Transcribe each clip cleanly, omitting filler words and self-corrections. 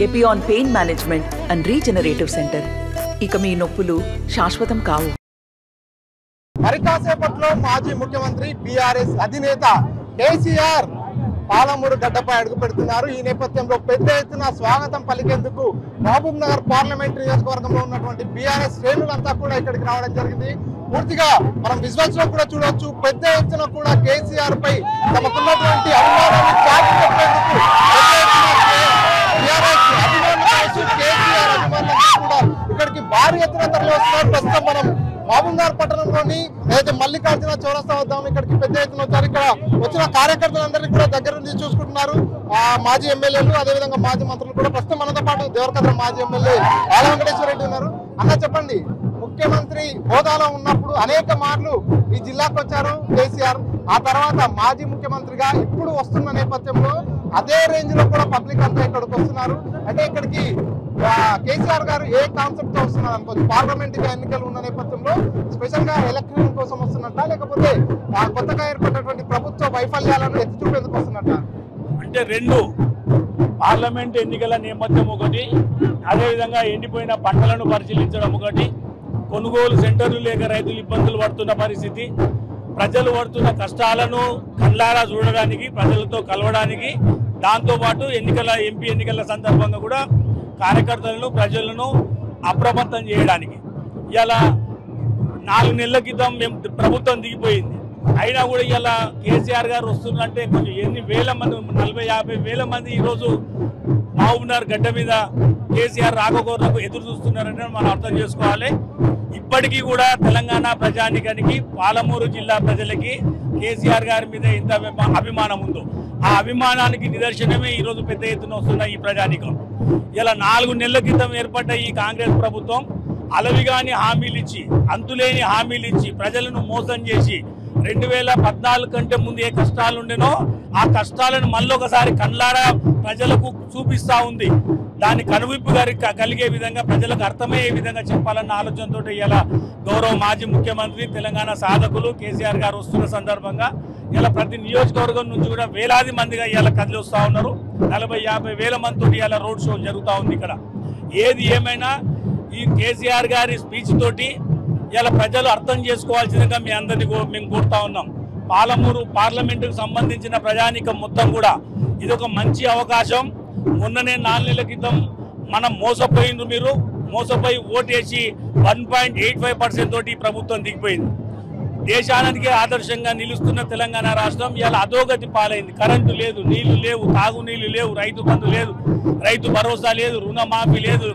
Epione pain management and regenerative centre. ఇక మీ నొప్పులు శాశ్వతం కావు. మరి కాసేపట్లో మాజీ ముఖ్యమంత్రి బీఆర్ఎస్ అధినేత కేసీఆర్ పాలమూరు గడ్డపై అడుగు పెడుతున్నారు. ఈ నేపథ్యంలో పెద్ద ఎత్తున స్వాగతం పలికేందుకు మహబూబ్ నగర్ పార్లమెంటరీ నియోజకవర్గంలో ఉన్నటువంటి బీఆర్ఎస్ శ్రేణులంతా కూడా ఇక్కడికి రావడం జరిగింది. పూర్తిగా మనం విజువల్స్ లో కూడా చూడవచ్చు. పెద్ద ఎత్తున కూడా కేసీఆర్ పై తమకున్నటువంటి అభిమానాన్ని చాటి చెప్పేందుకు బీఆర్ఎస్ అభిమానులు కావచ్చు, కేసీఆర్ అభిమానులు కూడా ఇక్కడికి భారీ ఎత్తున తరలి వస్తున్నారు. ప్రస్తుతం మనం మహబూబ్నగర్ పట్టణంలోని ఏదైతే మల్లికార్జున చౌరస్తా వద్దాం ఇక్కడికి పెద్ద ఎత్తున వచ్చారు. ఇక్కడ వచ్చిన కార్యకర్తలందరినీ కూడా దగ్గర నుంచి చూసుకుంటున్నారు. మాజీ ఎమ్మెల్యేలు, అదేవిధంగా మాజీ మంత్రులు కూడా. ప్రస్తుతం మనతో పాటు దేవరకద్ర మాజీ ఎమ్మెల్యే ఆల వెంకటేశ్వర రెడ్డి ఉన్నారు. అన్న చెప్పండి, ముఖ్యమంత్రి హోదాలో ఉన్నప్పుడు అనేక మార్లు ఈ జిల్లాకు వచ్చారు కేసీఆర్. ఆ తర్వాత మాజీ ముఖ్యమంత్రిగా ఇప్పుడు వస్తున్న నేపథ్యంలో అదే రేంజ్ లో కూడా పబ్లిక్ అంతా ఇక్కడికి వస్తున్నారు. అంటే ఇక్కడికి కేసీఆర్ గారు ఏ కాన్సెప్ట్ తో వస్తున్నారు అనుకోవచ్చు. పార్లమెంట్ ఎన్నికలు ఉన్న నేపథ్యంలో స్పెషల్ గా ఎలక్షన్ కోసం వస్తున్నట్ట, లేకపోతే కొత్తగా ఏర్పడినటువంటి ప్రభుత్వ వైఫల్యాలను ఎత్తి చూపేందుకు వస్తున్నట్ట? అంటే రెండు, పార్లమెంట్ ఎన్నికల నేపథ్యం ఒకటి, అదేవిధంగా ఎండిపోయిన పంటలను పరిశీలించడం ఒకటి, కొనుగోలు సెంటర్లు లేక రైతులు ఇబ్బందులు పడుతున్న పరిస్థితి, ప్రజలు పడుతున్న కష్టాలను కళ్ళారా చూడడానికి, ప్రజలతో కలవడానికి, దాంతోపాటు ఎంపీ ఎన్నికల సందర్భంగా కూడా కార్యకర్తలను ప్రజలను అప్రమత్తం చేయడానికి. ఇలా 4 నెలల క్రితం మేము ప్రభుత్వం దిగిపోయింది, అయినా కూడా ఇలా కేసీఆర్ గారు వస్తున్నారంటే కొంచెం ఎన్ని వేల మంది, 40-50 వేల మంది ఈరోజు మహబూబ్నగర్ గడ్డ మీద కేసీఆర్ రాకపోకలకు ఎదురు చూస్తున్నారని మనం అర్థం చేసుకోవాలి. ఇప్పటికీ కూడా తెలంగాణ ప్రజానికానికి, పాలమూరు జిల్లా ప్రజలకి కేసీఆర్ గారి మీద ఎంత అభిమానం ఉందో ఆ అభిమానానికి నిదర్శనమే ఈరోజు పెద్ద ఎత్తున వస్తున్న ఈ ప్రజానికం. ఇలా 4 నెలల క్రితం ఏర్పడ్డ ఈ కాంగ్రెస్ ప్రభుత్వం అలవిగాని హామీలు ఇచ్చి, అంతులేని హామీలు ఇచ్చి, ప్రజలను మోసం చేసి 2014 కంటే ముందు ఏ కష్టాలు ఉండేనో ఆ కష్టాలను మళ్ళొకసారి కళ్ళారా ప్రజలకు చూపిస్తూ ఉంది. దాని కనువిప్పు కలిగే విధంగా, ప్రజలకు అర్థమయ్యే విధంగా చెప్పాలన్న ఆలోచనతో ఇలా గౌరవ మాజీ ముఖ్యమంత్రి, తెలంగాణ సాధకులు కేసీఆర్ గారు వస్తున్న సందర్భంగా ఇలా ప్రతి నియోజకవర్గం నుంచి కూడా వేలాది మందిగా ఇలా కదిలి వస్తూ ఉన్నారు. 40-50 వేల మందితో ఇలా రోడ్ షో జరుగుతూ ఉంది ఇక్కడ. ఏది ఏమైనా ఈ కేసీఆర్ గారి స్పీచ్ తోటి ఇలా ప్రజలు అర్థం చేసుకోవాల్సిందిగా మీ అందరినీ మేము కోరుతా ఉన్నాం. పాలమూరు పార్లమెంటుకు సంబంధించిన ప్రజానీకం మొత్తం కూడా ఇది ఒక మంచి అవకాశం. మొన్ననే 4 నెలల క్రితం మనం మోసపోయిండ్రు, మీరు మోసపోయి ఓటేసి 1.85% తోటి ప్రభుత్వం దిగిపోయింది. దేశానికి ఆదర్శంగా నిలుస్తున్న తెలంగాణ రాష్ట్రం ఇలా అధోగతి పాలైంది. కరెంటు లేదు, నీళ్లు లేవు, తాగునీళ్లు లేవు, రైతు బంధు లేదు, రైతు భరోసా లేదు, రుణమాఫీ లేదు,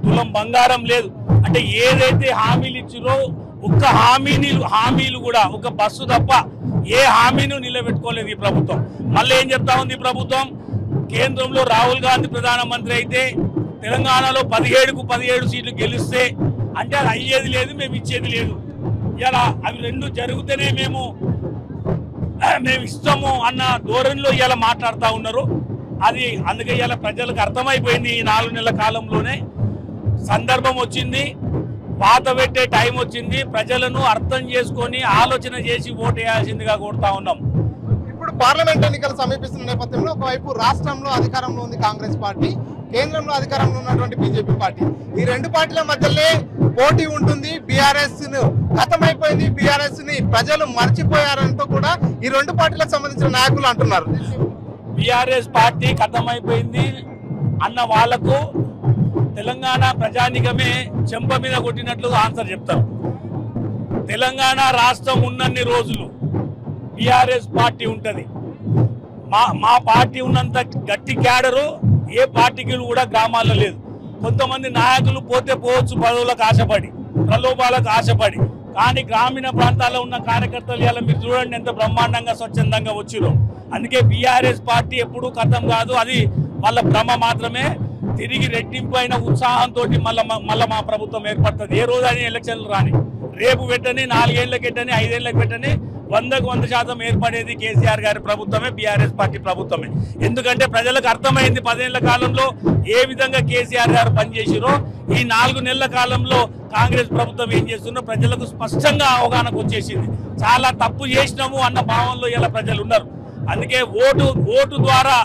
తులం బంగారం లేదు. అంటే ఏదైతే హామీలు ఇచ్చిరో ఒక్క హామీలు కూడా ఒక బస్సు తప్ప ఏ హామీను నిలబెట్టుకోలేదు ఈ ప్రభుత్వం. మళ్ళీ ఏం చెప్తా ఉంది ఈ ప్రభుత్వం? కేంద్రంలో రాహుల్ గాంధీ ప్రధానమంత్రి అయితే తెలంగాణలో 17కు 17 సీట్లు గెలిస్తే అంటే అది అయ్యేది లేదు, మేము ఇచ్చేది లేదు. ఇలా అవి రెండు జరిగితేనే మేము ఇస్తాము అన్న ధోరణిలో ఇలా మాట్లాడుతూ ఉన్నారు. అది అందుకే ఇలా ప్రజలకు అర్థమైపోయింది. ఈ 4 నెలల కాలంలోనే సందర్భం వచ్చింది, పాత పెట్టే టైం వచ్చింది. ప్రజలను అర్థం చేసుకొని ఆలోచన చేసి ఓటు వేయాల్సిందిగా కోరుతా ఉన్నాం. ఇప్పుడు పార్లమెంట్ ఎన్నికలు సమీపిస్తున్న నేపథ్యంలో ఒకవైపు రాష్ట్రంలో అధికారంలో ఉంది కాంగ్రెస్ పార్టీ, కేంద్రంలో అధికారంలో ఉన్నటువంటి బీజేపీ పార్టీ. ఈ రెండు పార్టీల మధ్యలో పోటీ ఉంటుంది. బీఆర్ఎస్ గతమైపోయింది, బీఆర్ఎస్ ని ప్రజలు మర్చిపోయారంటూ కూడా ఈ రెండు పార్టీలకు సంబంధించిన నాయకులు అంటున్నారు. బీఆర్ఎస్ పార్టీ గతమైపోయింది అన్న వాళ్లకు తెలంగాణ ప్రజానికమే చెంప మీద కొట్టినట్లుగా ఆన్సర్ చెప్తారు. తెలంగాణ రాష్ట్రం ఉన్నన్ని రోజులు బీఆర్ఎస్ పార్టీ ఉంటుంది. మా పార్టీ ఉన్నంత గట్టి క్యాడరు ఏ పార్టీకి కూడా గ్రామాల్లో లేదు. కొంతమంది నాయకులు పోతే పోవచ్చు పదవులకు ఆశపడి, ప్రలోభాలకు ఆశపడి, కానీ గ్రామీణ ప్రాంతాల్లో ఉన్న కార్యకర్తలు ఇలా మీరు చూడండి ఎంత బ్రహ్మాండంగా స్వచ్ఛందంగా వచ్చిరో. అందుకే బీఆర్ఎస్ పార్టీ ఎప్పుడూ ఖతం కాదు, అది వాళ్ళ భ్రమ మాత్రమే. తిరిగి రెట్టింపు అయిన ఉత్సాహంతో మళ్ళీ మా ప్రభుత్వం ఏర్పడుతుంది. ఏ రోజు అని ఎలక్షన్లు రాని, రేపు పెట్టని, 4 ఏళ్ళకి పెట్టని, 5 ఏళ్ళకి పెట్టని, 100% ఏర్పడేది కేసీఆర్ గారి ప్రభుత్వమే, బీఆర్ఎస్ పార్టీ ప్రభుత్వమే. ఎందుకంటే ప్రజలకు అర్థమైంది 10 ఏళ్ల కాలంలో ఏ విధంగా కేసీఆర్ గారు పనిచేసిరో, ఈ 4 నెలల కాలంలో కాంగ్రెస్ ప్రభుత్వం ఏం చేస్తుందో ప్రజలకు స్పష్టంగా అవగాహనకు వచ్చేసింది. చాలా తప్పు చేసినాము అన్న భావంలో ఇలా ప్రజలు ఉన్నారు. అందుకే ఓటు ద్వారా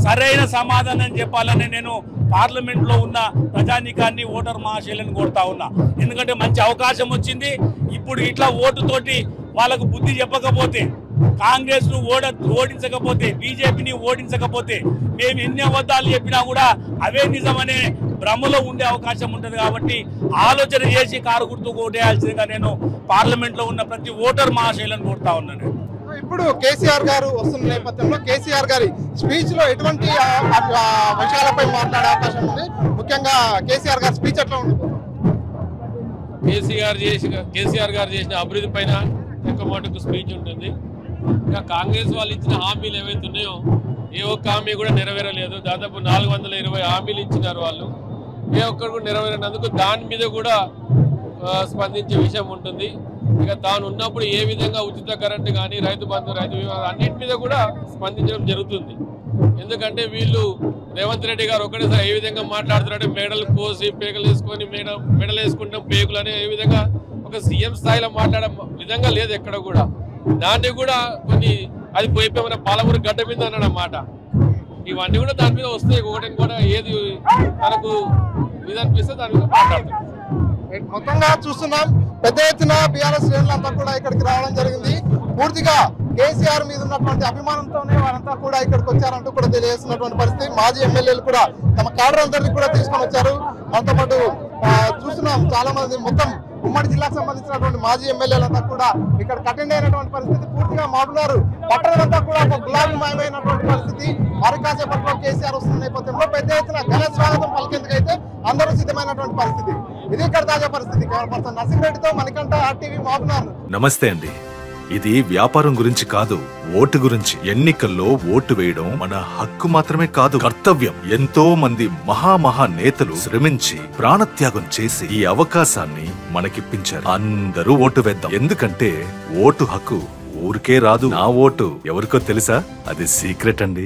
సరైన సమాధానం చెప్పాలని నేను పార్లమెంట్లో ఉన్న ప్రజానీకాన్ని ఓటర్ మహాశైలను కోరుతా ఉన్నా. ఎందుకంటే మంచి అవకాశం వచ్చింది. ఇప్పుడు ఇట్లా ఓటుతోటి వాళ్ళకు బుద్ధి చెప్పకపోతే, కాంగ్రెస్ను ఓడించకపోతే, బీజేపీని ఓడించకపోతే మేము ఎన్ని అబద్ధాలు చెప్పినా కూడా అవే నిజమనే భ్రమలో ఉండే అవకాశం ఉంటుంది. కాబట్టి ఆలోచన చేసి కారు గుర్తుకు ఓటేయాల్సిందిగా నేను పార్లమెంట్లో ఉన్న ప్రతి ఓటర్ మహాశైలను కోరుతా ఉన్నాను. ఇప్పుడు కేసీఆర్ గారు వస్తున్న నేపథ్యంలో కేసీఆర్ గారి స్పీచ్ లో ఎటువంటి విషయాలపై మాట్లాడే అవకాశం ఉంది? ముఖ్యంగా కేసీఆర్ గారి స్పీచ్ ఎట్లా ఉంటుంది? కేసీఆర్ గారు చేసిన అభివృద్ధి పైన ఎక్కువ మటుకు స్పీచ్ ఉంటుంది. ఇంకా కాంగ్రెస్ వాళ్ళు ఇచ్చిన హామీలు ఏవైతే ఉన్నాయో ఏ ఒక్క హామీ కూడా నెరవేరలేదు. దాదాపు 420 హామీలు ఇచ్చినారు వాళ్ళు. ఏ ఒక్కరు కూడా నెరవేరినందుకు దాని మీద కూడా స్పందించే విషయం ఉంటుంది. ఇక తాను ఉన్నప్పుడు ఏ విధంగా ఉచిత కరెంటు కానీ, రైతు బంధు, రైతు బీమా అన్నింటి మీద కూడా స్పందించడం జరుగుతుంది. ఎందుకంటే వీళ్ళు రేవంత్ రెడ్డి గారు ఒకటేసారి ఏ విధంగా మాట్లాడుతున్నారంటే మేడలు కోసి పేకలు వేసుకొని మెడలు వేసుకుంటాం పేకులు అనే ఏ విధంగా ఒక సీఎం స్థాయిలో మాట్లాడే విధంగా లేదు ఎక్కడ కూడా. దాన్ని కూడా కొన్ని అది పోయిపోయిన పాలమూరు గడ్డ మీద అన్నమాట. ఇవన్నీ కూడా దాని మీద వస్తాయి. ఒకటి కూడా ఏది మనకు ఇది అనిపిస్తే దాని మీద మాట్లాడుతున్నాం. మొత్తంగా చూస్తున్నాం పెద్ద ఎత్తున బీఆర్ఎస్ శ్రేణులంతా కూడా ఇక్కడికి రావడం జరిగింది. పూర్తిగా కేసీఆర్ మీద ఉన్నటువంటి అభిమానంతోనే వారంతా కూడా ఇక్కడికి వచ్చారంటూ కూడా తెలియజేస్తున్నటువంటి పరిస్థితి. మాజీ ఎమ్మెల్యేలు కూడా తమ కాడర్ అందరినీ కూడా తీసుకొని వచ్చారు. మనతో పాటు చూస్తున్నాం చాలా మంది మొత్తం ఉమ్మడి జిల్లాకు సంబంధించినటువంటి మాజీ ఎమ్మెల్యేలంతా కూడా ఇక్కడ అటెండ్ అయినటువంటి పరిస్థితి. పూర్తిగా మాట్లాడారు. పట్టణం అంతా కూడా ఒక గులాబీమయమైనటువంటి పరిస్థితి. మరి కాసేపట్లో కేసీఆర్ వస్తున్న నేపథ్యంలో పెద్ద ఎత్తున ఘన స్వాగతం పలికేందుకైతే అందరూ సిద్ధమైనటువంటి పరిస్థితి. ఇది ఇక్కడ తాజా పరిస్థితి. పర్సన్ నరసింహరెడ్డితో మణికంఠ, RTV, మాట్లాడారు. నమస్తే అండి. ఇది వ్యాపారం గురించి కాదు, ఓటు గురించి. ఎన్నికల్లో ఓటు వేయడం మన హక్కు మాత్రమే కాదు, కర్తవ్యం. ఎంతో మంది మహా నేతలు శ్రమించి ప్రాణత్యాగం చేసి ఈ అవకాశాన్ని మనకిప్పించారు. అందరూ ఓటు వేద్దాం. ఎందుకంటే ఓటు హక్కు ఊరికే రాదు. నా ఓటు ఎవరికో తెలుసా? అది సీక్రెట్ అండి.